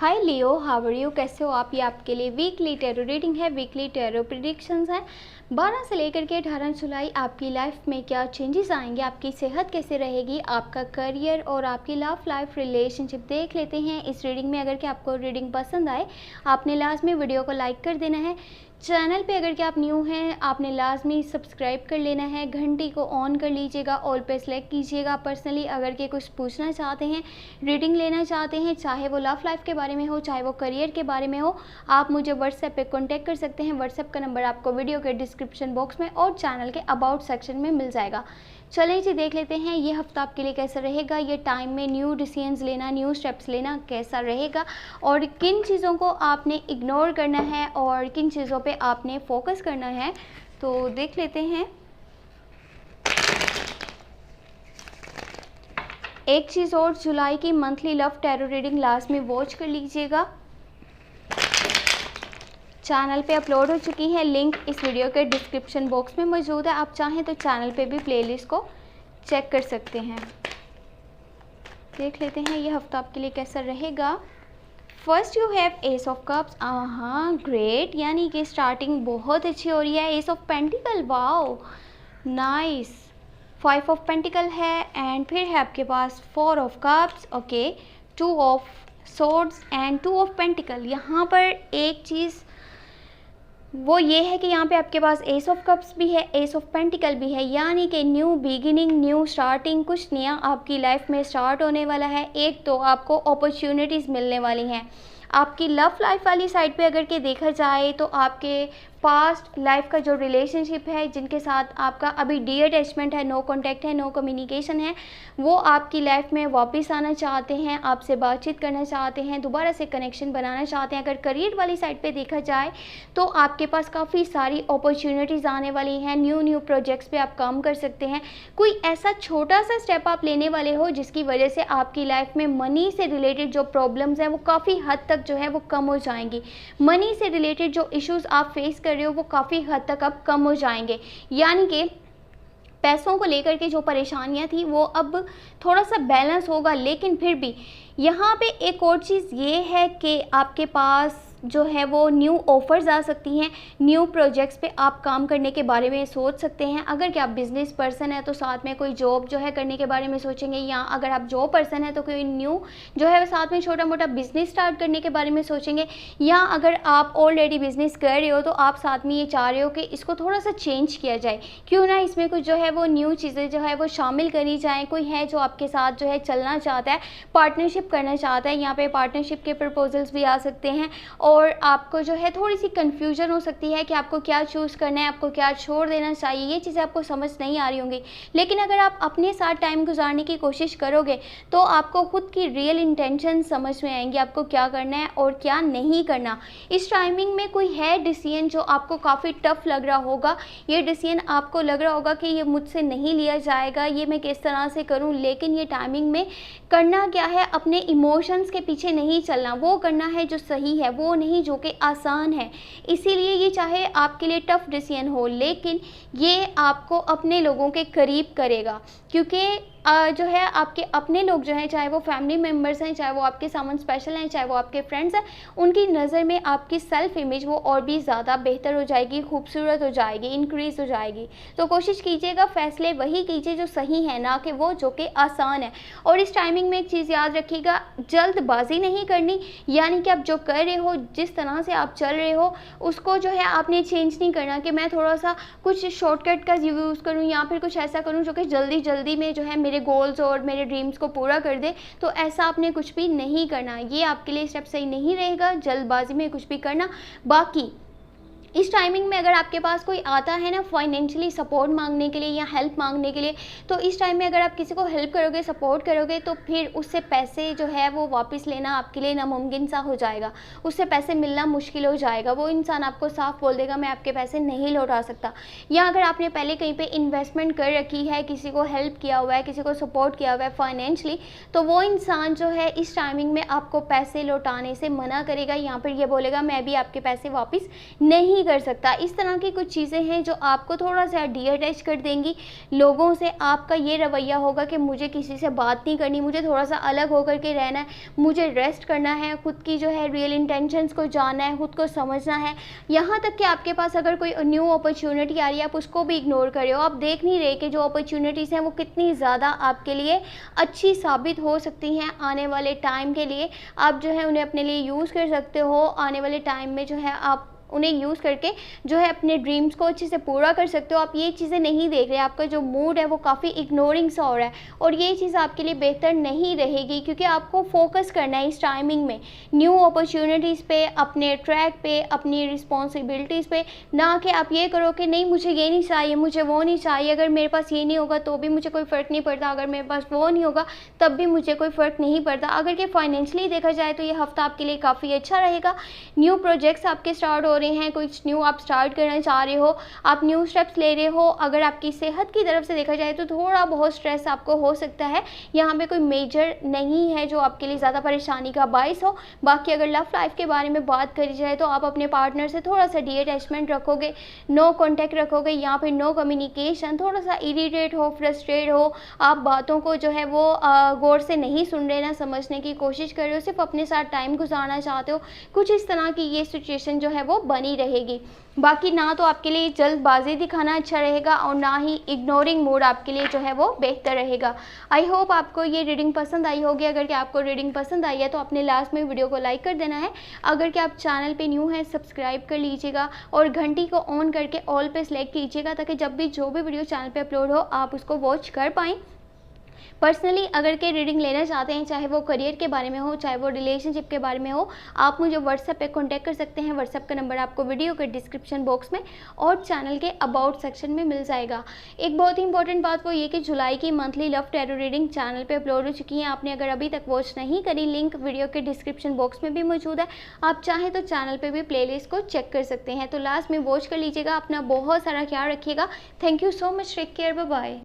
Hi Leo, how are you? कैसे हो आप? ये आपके लिए वीकली टैरो रीडिंग है। वीकली टैरो प्रेडिक्शंस हैं। 12 से लेकर के 18 जुलाई आपकी लाइफ में क्या चेंजेस आएंगे, आपकी सेहत कैसे रहेगी, आपका करियर और आपकी लव लाइफ रिलेशनशिप देख लेते हैं इस रीडिंग में। अगर कि आपको रीडिंग पसंद आए आपने लाजमी वीडियो को लाइक कर देना है। चैनल पे अगर कि आप न्यू हैं आपने लाजमी सब्सक्राइब कर लेना है, घंटी को ऑन कर लीजिएगा, ऑल पे सेलेक्ट कीजिएगा। पर्सनली अगर कि कुछ पूछना चाहते हैं, रीडिंग लेना चाहते हैं, चाहे वो लव लाइफ के बारे में हो चाहे वो करियर के बारे में हो, आप मुझे व्हाट्सएप पे कांटेक्ट कर सकते हैं। व्हाट्सएप का नंबर आपको वीडियो के डिस्क्रिप्शन बॉक्स में और चैनल के अबाउट सेक्शन में मिल जाएगा। चलिए जी देख लेते हैं ये हफ्ता आपके लिए कैसा रहेगा। ये टाइम में न्यू डिसीजंस लेना, न्यू स्टेप्स लेना कैसा रहेगा और किन चीज़ों को आपने इग्नोर करना है और किन चीज़ों पे आपने फोकस करना है, तो देख लेते हैं। एक चीज़ और, जुलाई की monthly love tarot reading last में वॉच कर लीजिएगा। चैनल पे अपलोड हो चुकी है, लिंक इस वीडियो के डिस्क्रिप्शन बॉक्स में मौजूद है। आप चाहें तो चैनल पे भी प्लेलिस्ट को चेक कर सकते हैं। देख लेते हैं ये हफ्ता आपके लिए कैसा रहेगा। First you have S of cups. हाँ ग्रेट, यानी कि स्टार्टिंग बहुत अच्छी हो रही है। S of pentacle, wow nice. 5 of pentacle है एंड फिर है आपके पास 4 of cups, okay, 2 of swords and 2 of pentacle. यहाँ पर एक चीज़ वो ये है कि यहाँ पे आपके पास एस ऑफ कप्स भी है, एस ऑफ पेंटिकल भी है, यानी कि न्यू बिगिनिंग, न्यू स्टार्टिंग, कुछ नया आपकी लाइफ में स्टार्ट होने वाला है। एक तो आपको अपॉर्चुनिटीज़ मिलने वाली हैं। आपकी लव लाइफ वाली साइड पे अगर के देखा जाए तो आपके पास्ट लाइफ का जो रिलेशनशिप है, जिनके साथ आपका अभी डी अटैचमेंट है, नो कॉन्टैक्ट है, नो कम्युनिकेशन है, वो आपकी लाइफ में वापस आना चाहते हैं, आपसे बातचीत करना चाहते हैं, दोबारा से कनेक्शन बनाना चाहते हैं। अगर करियर वाली साइड पे देखा जाए तो आपके पास काफ़ी सारी अपॉर्चुनिटीज़ आने वाली हैं। न्यू प्रोजेक्ट्स पे आप काम कर सकते हैं। कोई ऐसा छोटा सा स्टेप आप लेने वाले हो जिसकी वजह से आपकी लाइफ में मनी से रिलेटेड जो प्रॉब्लम्स हैं वो काफ़ी हद तक जो है वो कम हो जाएंगी। मनी से रिलेटेड जो इश्यूज़ आप फेस कर रहे हो वो काफ़ी हद तक अब कम हो जाएंगे, यानी कि पैसों को लेकर के जो परेशानियां थी वो अब थोड़ा सा बैलेंस होगा। लेकिन फिर भी यहाँ पे एक और चीज़ ये है कि आपके पास जो है वो न्यू ऑफ़र्स आ सकती हैं, न्यू प्रोजेक्ट्स पे आप काम करने के बारे में सोच सकते हैं। अगर कि आप बिज़नेस पर्सन है तो साथ में कोई जॉब जो है करने के बारे में सोचेंगे, या अगर आप जॉब पर्सन है तो कोई न्यू जो है साथ में छोटा मोटा बिज़नेस स्टार्ट करने के बारे में सोचेंगे, या अगर आप ऑलरेडी बिज़नेस कर रहे हो तो आप साथ में ये चाह रहे हो कि इसको थोड़ा सा चेंज किया जाए, क्यों ना इसमें कुछ जो है वो न्यू चीज़ें जो है वो शामिल करी जाएँ। कोई है जो आपके साथ जो है चलना चाहता है, पार्टनरशिप करना चाहता है, यहाँ पर पार्टनरशिप के प्रपोजल्स भी आ सकते हैं और आपको जो है थोड़ी सी कन्फ्यूजन हो सकती है कि आपको क्या चूज़ करना है, आपको क्या छोड़ देना चाहिए। ये चीज़ें आपको समझ नहीं आ रही होंगी, लेकिन अगर आप अपने साथ टाइम गुजारने की कोशिश करोगे तो आपको खुद की रियल इंटेंशन समझ में आएंगी, आपको क्या करना है और क्या नहीं करना। इस टाइमिंग में कोई है डिसीजन जो आपको काफ़ी टफ लग रहा होगा, ये डिसीजन आपको लग रहा होगा कि ये मुझसे नहीं लिया जाएगा, ये मैं किस तरह से करूँ। लेकिन ये टाइमिंग में करना क्या है, अपने इमोशंस के पीछे नहीं चलना, वो करना है जो सही है, वो नहीं जो कि आसान है। इसीलिए ये चाहे आपके लिए टफ डिसीजन हो, लेकिन ये आपको अपने लोगों के करीब करेगा, क्योंकि जो है आपके अपने लोग जो हैं, चाहे वो फैमिली मेम्बर्स हैं, चाहे वो आपके सामने स्पेशल हैं, चाहे वो आपके फ्रेंड्स हैं, उनकी नज़र में आपकी सेल्फ इमेज वो और भी ज़्यादा बेहतर हो जाएगी, खूबसूरत हो जाएगी, इंक्रीज़ हो जाएगी। तो कोशिश कीजिएगा फैसले वही कीजिए जो सही है, ना कि वो जो कि आसान है। और इस टाइमिंग में एक चीज़ याद रखिएगा, जल्दबाजी नहीं करनी, यानी कि आप जो कर रहे हो, जिस तरह से आप चल रहे हो उसको जो है आपने चेंज नहीं करना कि मैं थोड़ा सा कुछ शॉर्टकट का यूज़ करूँ या फिर कुछ ऐसा करूँ जो कि जल्दी जल्दी में जो है मेरे गोल्स और मेरे ड्रीम्स को पूरा कर दे। तो ऐसा आपने कुछ भी नहीं करना, ये आपके लिए स्टेप सही नहीं रहेगा जल्दबाजी में कुछ भी करना। बाकी इस टाइमिंग में अगर आपके पास कोई आता है ना फाइनेंशियली सपोर्ट मांगने के लिए या हेल्प मांगने के लिए, तो इस टाइम में अगर आप किसी को हेल्प करोगे, सपोर्ट करोगे, तो फिर उससे पैसे जो है वो वापस लेना आपके लिए नामुमकिन सा हो जाएगा, उससे पैसे मिलना मुश्किल हो जाएगा। वो इंसान आपको साफ बोल देगा मैं आपके पैसे नहीं लौटा सकता। या अगर आपने पहले कहीं पर इन्वेस्टमेंट कर रखी है, किसी को हेल्प किया हुआ है, किसी को सपोर्ट किया हुआ है फाइनेंशली, तो वो इंसान जो है इस टाइमिंग में आपको पैसे लौटाने से मना करेगा। यहाँ पर ये बोलेगा मैं भी आपके पैसे वापस नहीं नहीं कर सकता। इस तरह की कुछ चीज़ें हैं जो आपको थोड़ा सा डीअटैच कर देंगी लोगों से। आपका ये रवैया होगा कि मुझे किसी से बात नहीं करनी, मुझे थोड़ा सा अलग होकर के रहना है, मुझे रेस्ट करना है, खुद की जो है रियल इंटेंशंस को जानना है, खुद को समझना है। यहाँ तक कि आपके पास अगर कोई न्यू अपॉर्चुनिटी आ रही है, आप उसको भी इग्नोर कर रहे हो। आप देख नहीं रहे कि जो अपॉर्चुनिटीज़ हैं वो कितनी ज़्यादा आपके लिए अच्छी साबित हो सकती हैं आने वाले टाइम के लिए। आप जो है उन्हें अपने लिए यूज़ कर सकते हो। आने वाले टाइम में जो है आप उन्हें यूज़ करके जो है अपने ड्रीम्स को अच्छे से पूरा कर सकते हो। आप ये चीज़ें नहीं देख रहे, आपका जो मूड है वो काफ़ी इग्नोरिंग सा हो रहा है और ये चीज़ आपके लिए बेहतर नहीं रहेगी, क्योंकि आपको फोकस करना है इस टाइमिंग में न्यू अपॉर्चुनिटीज़ पे, अपने ट्रैक पे, अपनी रिस्पॉन्सिबिलिटीज़ पे। ना कि आप ये करो कि नहीं मुझे ये नहीं चाहिए, मुझे वो नहीं चाहिए, अगर मेरे पास ये नहीं होगा तो भी मुझे कोई फ़र्क नहीं पड़ता, अगर मेरे पास वो नहीं होगा तब भी मुझे कोई फ़र्क नहीं पड़ता। अगर कि फाइनेंशियली देखा जाए तो ये हफ़्ता आपके लिए काफ़ी अच्छा रहेगा। न्यू प्रोजेक्ट्स आपके स्टार्ट हो रहे हैं, कुछ न्यू आप स्टार्ट करना चाह रहे हो, आप न्यू स्टेप्स ले रहे हो। अगर आपकी सेहत की तरफ से देखा जाए तो थोड़ा बहुत स्ट्रेस आपको हो सकता है। यहाँ पे कोई मेजर नहीं है जो आपके लिए ज़्यादा परेशानी का बायस हो। बाकी अगर लव लाइफ के बारे में बात करी जाए तो आप अपने पार्टनर से थोड़ा सा डीअटैचमेंट रखोगे, नो कॉन्टैक्ट रखोगे, यहाँ पे नो कम्युनिकेशन, थोड़ा सा इरिटेट हो, फ्रस्ट्रेट हो, आप बातों को जो है वो गौर से नहीं सुन रहे, ना समझने की कोशिश कर रहे हो, सिर्फ अपने साथ टाइम गुजारना चाहते हो। कुछ इस तरह की ये सिचुएशन जो है वो बनी रहेगी। बाकी ना तो आपके लिए जल्दबाजी दिखाना अच्छा रहेगा और ना ही इग्नोरिंग मूड आपके लिए जो है वो बेहतर रहेगा। आई होप आपको ये रीडिंग पसंद आई होगी। अगर कि आपको रीडिंग पसंद आई है तो अपने लास्ट में वीडियो को लाइक कर देना है। अगर कि आप चैनल पे न्यू हैं सब्सक्राइब कर लीजिएगा और घंटी को ऑन करके ऑल पे सेलेक्ट कीजिएगा, ताकि जब भी जो भी वीडियो चैनल पे अपलोड हो आप उसको वॉच कर पाएँ। पर्सनली अगर के रीडिंग लेना चाहते हैं, चाहे वो करियर के बारे में हो, चाहे वो रिलेशनशिप के बारे में हो, आप मुझे व्हाट्सएप पे कांटेक्ट कर सकते हैं। व्हाट्सएप का नंबर आपको वीडियो के डिस्क्रिप्शन बॉक्स में और चैनल के अबाउट सेक्शन में मिल जाएगा। एक बहुत ही इंपॉर्टेंट बात वो ये कि जुलाई की monthly love tarot reading channel पर अपलोड हो चुकी है। आपने अगर अभी तक वॉच नहीं करी, लिंक वीडियो के डिस्क्रिप्शन बॉक्स में भी मौजूद है। आप चाहें तो चैनल पर भी प्ले लिस्ट को चेक कर सकते हैं। तो लास्ट में वॉच कर लीजिएगा। अपना बहुत सारा ख्याल रखिएगा। Thank you so much. Take care, bye bye.